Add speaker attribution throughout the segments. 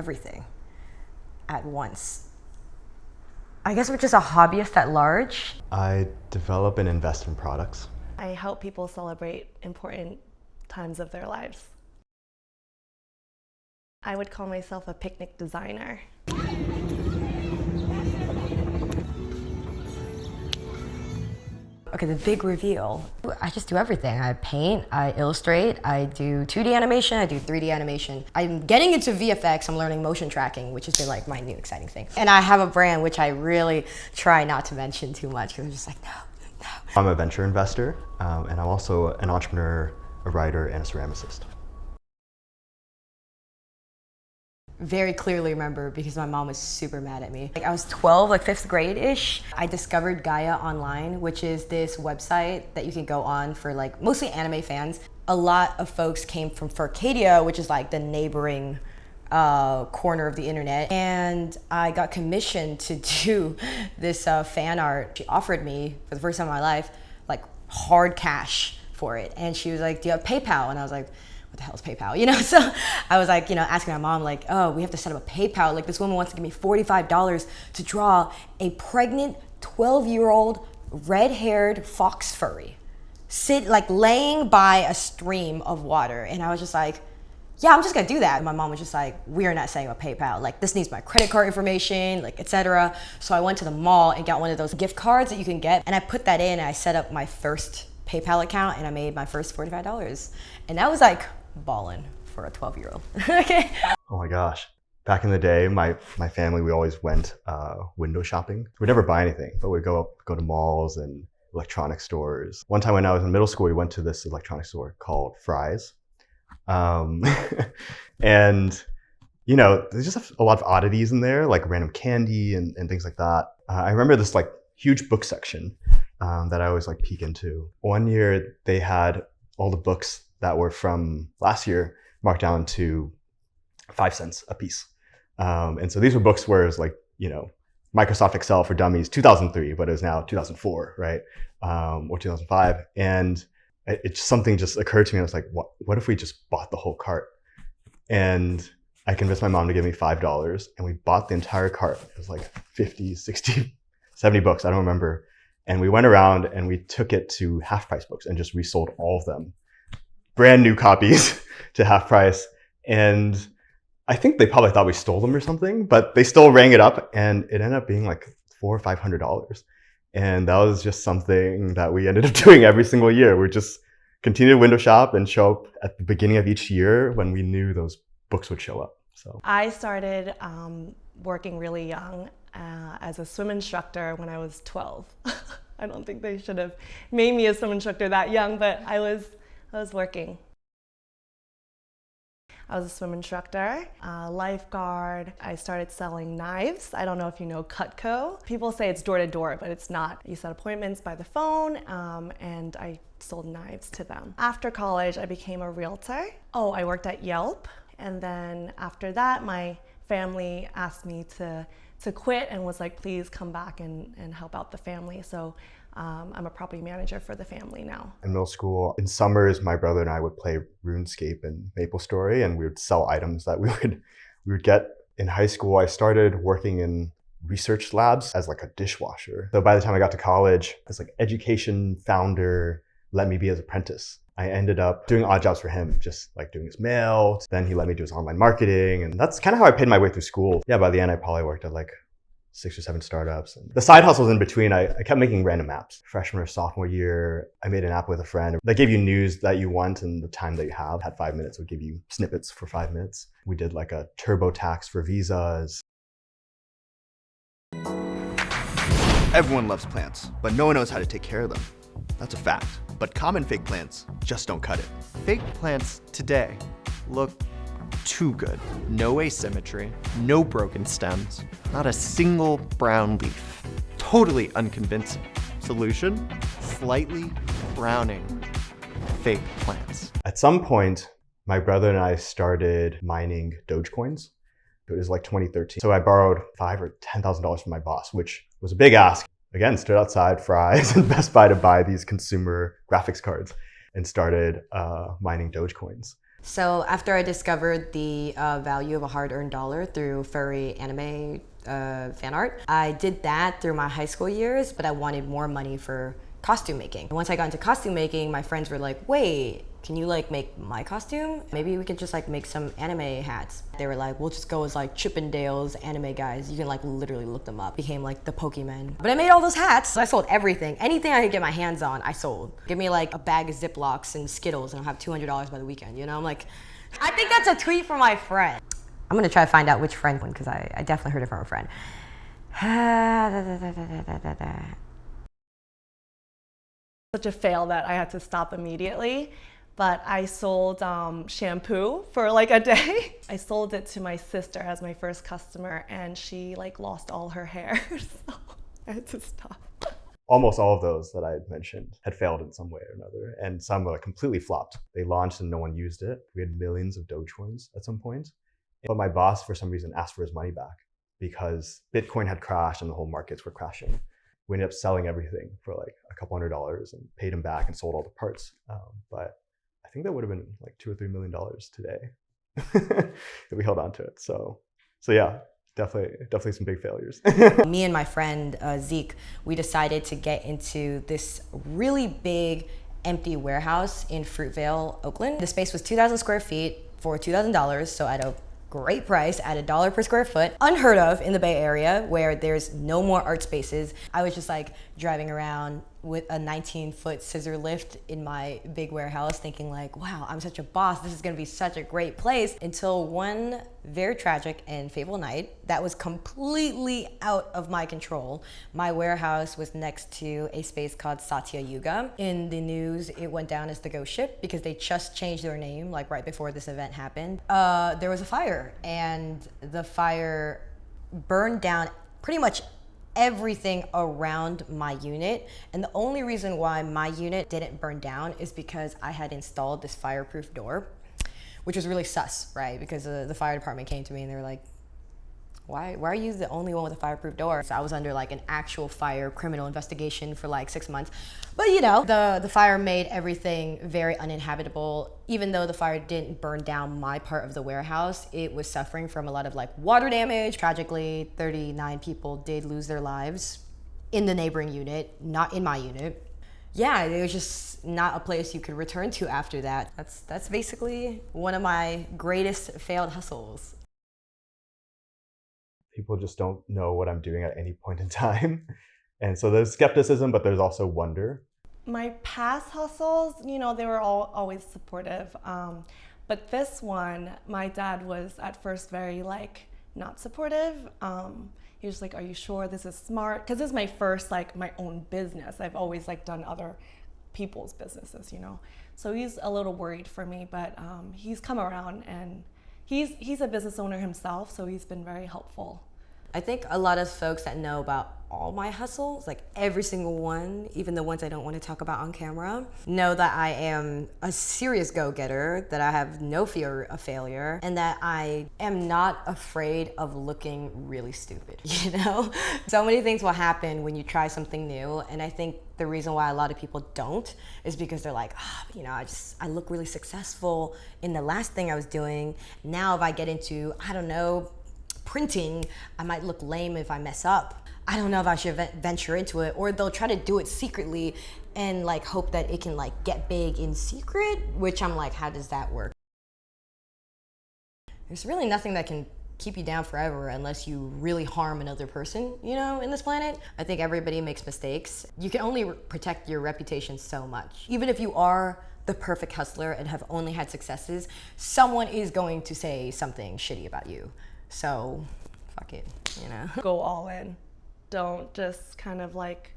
Speaker 1: everything at once. I guess we're just a hobbyist at large.
Speaker 2: I develop and invest in products.
Speaker 3: I help people celebrate important times of their lives. I would call myself a picnic designer.
Speaker 1: Okay, the big reveal. I just do everything. I paint, I illustrate, I do 2D animation, I do 3D animation. I'm getting into VFX, I'm learning motion tracking, which has been like my new exciting thing. And I have a brand which I really try not to mention too much because I'm just like, no.
Speaker 2: I'm a venture investor, and I'm also an entrepreneur, a writer, and a ceramicist.
Speaker 1: Very clearly remember because my mom was super mad at me. Like I was 12, like 5th grade-ish. I discovered Gaia Online, which is this website that you can go on for like mostly anime fans. A lot of folks came from Furcadia, which is like the neighboring corner of the internet. And I got commissioned to do this fan art. She offered me, for the first time in my life, like hard cash for it. And she was like, do you have PayPal? And I was like, what the hell is PayPal? You know, so I was like, you know, asking my mom like, oh, we have to set up a PayPal. Like this woman wants to give me $45 to draw a pregnant 12-year-old red-haired fox furry like laying by a stream of water. And I was just like, yeah, I'm just gonna do that. And my mom was just like, we are not setting up PayPal. Like this needs my credit card information, like etc. So I went to the mall and got one of those gift cards that you can get. And I put that in and I set up my first PayPal account and I made my first $45. And that was like ballin' for a 12-year-old. Okay.
Speaker 2: Oh my gosh. Back in the day, my family, we always went window shopping. We'd never buy anything, but we'd go to malls and electronic stores. One time when I was in middle school, we went to this electronic store called Fry's. And, you know, there's just a lot of oddities in there, like random candy and things like that. I remember this like huge book section that I always like peek into. One year they had all the books that were from last year marked down to 5 cents a piece. And so these were books where it was like, you know, Microsoft Excel for Dummies 2003, but it was now 2004, right? Or 2005. And something just occurred to me. I was like, what if we just bought the whole cart? And I convinced my mom to give me $5 and we bought the entire cart. It was like 50, 60, 70 books. I don't remember. And we went around and we took it to half price books and just resold all of them. Brand new copies to half price. And I think they probably thought we stole them or something, but they still rang it up and it ended up being like $400 or $500. And that was just something that we ended up doing every single year. We just continued to window shop and show up at the beginning of each year when we knew those books would show up. So
Speaker 3: I started working really young as a swim instructor when I was 12. I don't think they should have made me a swim instructor that young, but I was working. I was a swim instructor, lifeguard. I started selling knives. I don't know if you know Cutco. People say it's door to door, but it's not. You set appointments by the phone, and I sold knives to them. After college, I became a realtor. Oh, I worked at Yeap. And then after that, my family asked me to quit and was like, please come back and help out the family. So I'm a property manager for the family now.
Speaker 2: In middle school, in summers, my brother and I would play RuneScape and MapleStory, and we would sell items that we would get. In high school, I started working in research labs as like a dishwasher. So by the time I got to college, this like education founder let me be his apprentice. I ended up doing odd jobs for him, just like doing his mail. Then he let me do his online marketing, and that's kind of how I paid my way through school. Yeah, by the end, I probably worked at like 6 or 7 startups. And the side hustles in between, I kept making random apps. Freshman or sophomore year, I made an app with a friend that gave you news that you want and the time that you have. Had 5 minutes, would give you snippets for 5 minutes. We did like a TurboTax for visas.
Speaker 4: Everyone loves plants, but no one knows how to take care of them. That's a fact. But common fake plants just don't cut it.
Speaker 5: Fake plants today look too good. No asymmetry, no broken stems, not a single brown leaf. Totally unconvincing. Solution? Slightly browning fake plants.
Speaker 2: At some point, my brother and I started mining Dogecoins. It was like 2013. So I borrowed $5,000 or $10,000 from my boss, which was a big ask. Again, stood outside Fry's and Best Buy to buy these consumer graphics cards and started mining Dogecoins.
Speaker 1: So after I discovered the value of a hard-earned dollar through furry anime fan art, I did that through my high school years, but I wanted more money for costume making. And once I got into costume making, my friends were like, wait, can you like make my costume? Maybe we could just like make some anime hats. They were like, we'll just go as like Chippendales anime guys. You can like literally look them up. Became like the Pokemon. But I made all those hats. I sold everything. Anything I could get my hands on, I sold. Give me like a bag of Ziplocs and Skittles and I'll have $200 by the weekend, you know? I'm like, I think that's a tweet from my friend. I'm gonna try to find out which friend, because I definitely heard it from a friend.
Speaker 3: Such a fail that I had to stop immediately. But I sold shampoo for like a day. I sold it to my sister as my first customer, and she like lost all her hair, so I had to stop.
Speaker 2: Almost all of those that I had mentioned had failed in some way or another, and some completely flopped. They launched and no one used it. We had millions of Dogecoins at some point. But my boss, for some reason, asked for his money back because Bitcoin had crashed and the whole markets were crashing. We ended up selling everything for like a couple $100 and paid him back and sold all the parts. But I think that would have been like $2 or $3 million today if we held on to it. So yeah, definitely some big failures.
Speaker 1: Me and my friend Zeke, we decided to get into this really big empty warehouse in Fruitvale, Oakland. The space was 2,000 square feet for $2,000, so at a great price, at $1 per square foot. Unheard of in the Bay Area, where there's no more art spaces. I was just like driving around with a 19-foot scissor lift in my big warehouse thinking like, wow, I'm such a boss, this is gonna be such a great place, until one very tragic and fateful night that was completely out of my control. My warehouse was next to a space called Satya Yuga. In the news, it went down as the ghost ship because they just changed their name like right before this event happened. There was a fire, and the fire burned down pretty much everything around my unit. And the only reason why my unit didn't burn down is because I had installed this fireproof door, which was really sus, right? Because the fire department came to me and they were like, why are you the only one with a fireproof door? So I was under like an actual fire criminal investigation for like 6 months. But you know, the fire made everything very uninhabitable. Even though the fire didn't burn down my part of the warehouse, it was suffering from a lot of like water damage. Tragically, 39 people did lose their lives in the neighboring unit, not in my unit. Yeah, it was just not a place you could return to after that. That's basically one of my greatest failed hustles.
Speaker 2: People just don't know what I'm doing at any point in time. And so there's skepticism, but there's also wonder.
Speaker 3: My past hustles, you know, they were all always supportive. But this one, my dad was at first very like not supportive. He was like, are you sure this is smart? Because this is my first like my own business. I've always like done other people's businesses, you know. So he's a little worried for me, but he's come around, and he's a business owner himself, so he's been very helpful.
Speaker 1: I think a lot of folks that know about all my hustles, like every single one, even the ones I don't want to talk about on camera, know that I am a serious go-getter, that I have no fear of failure, and that I am not afraid of looking really stupid, you know? So many things will happen when you try something new, and I think the reason why a lot of people don't is because they're like, you know, I look really successful in the last thing I was doing. Now if I get into, I don't know, printing, I might look lame if I mess up. I don't know if I should venture into it. Or they'll try to do it secretly and like hope that it can like get big in secret, which I'm like, how does that work? There's really nothing that can keep you down forever unless you really harm another person, you know, in this planet. I think everybody makes mistakes. You can only protect your reputation so much. Even if you are the perfect hustler and have only had successes, someone is going to say something shitty about you. So, fuck it, you know?
Speaker 3: Go all in. Don't just kind of like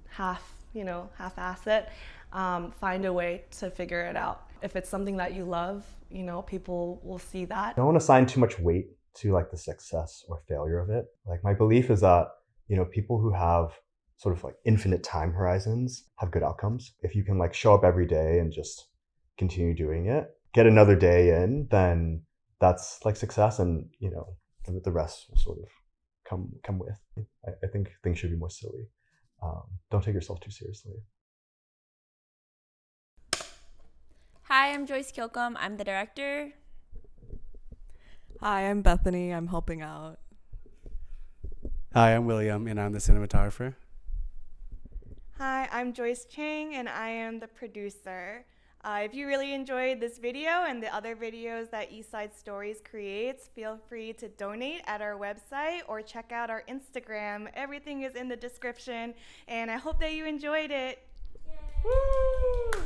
Speaker 3: half-ass it. Find a way to figure it out. If it's something that you love, you know, people will see that.
Speaker 2: I don't want to assign too much weight to like the success or failure of it. Like my belief is that, you know, people who have sort of like infinite time horizons have good outcomes. If you can like show up every day and just continue doing it, get another day in, then that's like success, and you know, the rest will sort of come with. I think things should be more silly. Don't take yourself too seriously.
Speaker 6: Hi, I'm Joyce Keokham. I'm the director.
Speaker 7: Hi, I'm Bethany. I'm helping out.
Speaker 8: Hi, I'm William, and I'm the cinematographer.
Speaker 9: Hi, I'm Joyce Chang, and I am the producer. If you really enjoyed this video and the other videos that Eastside Stories creates, feel free to donate at our website or check out our Instagram. Everything is in the description, and I hope that you enjoyed it. Yay. Woo!